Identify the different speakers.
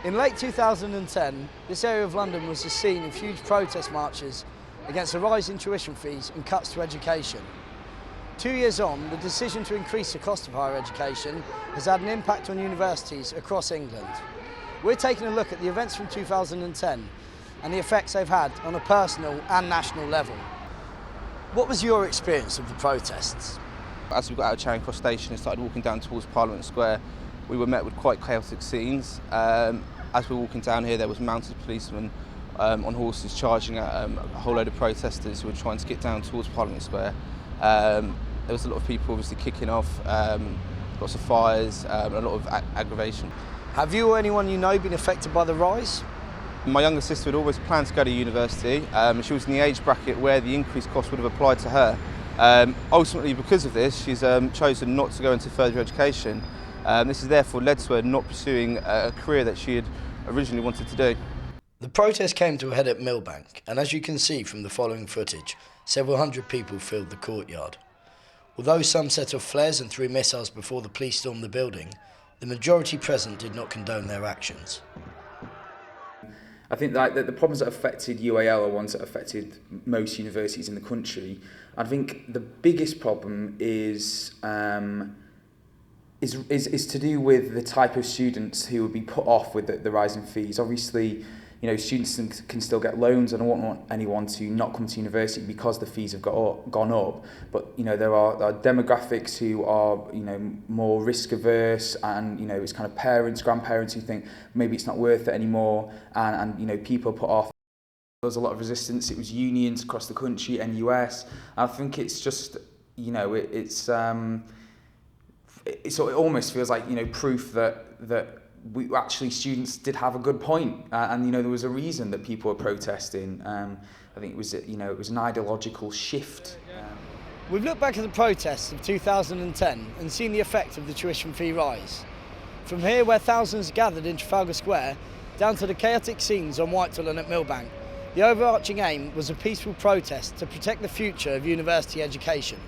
Speaker 1: In late 2010, this area of London was the scene of huge protest marches against the rise in tuition fees and cuts to education. 2 years on, the decision to increase the cost of higher education has had an impact on universities across England. We're taking a look at the events from 2010 and the effects they've had on a personal and national level. What was your experience of the protests?
Speaker 2: As we got out of Charing Cross Station and started walking down towards Parliament Square, we were met with quite chaotic scenes. As we were walking down here, there was mounted policemen on horses charging at a whole load of protesters who were trying to get down towards Parliament Square. There was a lot of people obviously kicking off, lots of fires, a lot of aggravation.
Speaker 1: Have you or anyone you know been affected by the rise?
Speaker 2: My younger sister had always planned to go to university. She was in the age bracket where the increased cost would have applied to her. Ultimately, because of this, she's chosen not to go into further education. This has therefore led to her not pursuing a career that she had originally wanted to do.
Speaker 1: The protest came to a head at Millbank, and as you can see from the following footage, several hundred people filled the courtyard. Although some set off flares and threw missiles before the police stormed the building, the majority present did not condone their actions.
Speaker 3: I think that the problems that affected UAL are ones that affected most universities in the country. I think the biggest problem is to do with the type of students who would be put off with the rising fees. Obviously, you know, students can still get loans, and I don't want anyone to not come to university because the fees have gone up. But you know, there are demographics who are, you know, more risk averse, and you know, it's kind of parents, grandparents who think maybe it's not worth it anymore, and you know, people are put off. There was a lot of resistance. It was unions across the country, NUS. I think it's just, you know, it almost feels like, you know, proof that we actually, students did have a good point, and you know, there was a reason that people were protesting. I think it was, you know, it was an ideological shift.
Speaker 1: We've looked back at the protests of 2010 and seen the effect of the tuition fee rise. From here, where thousands gathered in Trafalgar Square, down to the chaotic scenes on Whitehall and at Millbank, the overarching aim was a peaceful protest to protect the future of university education.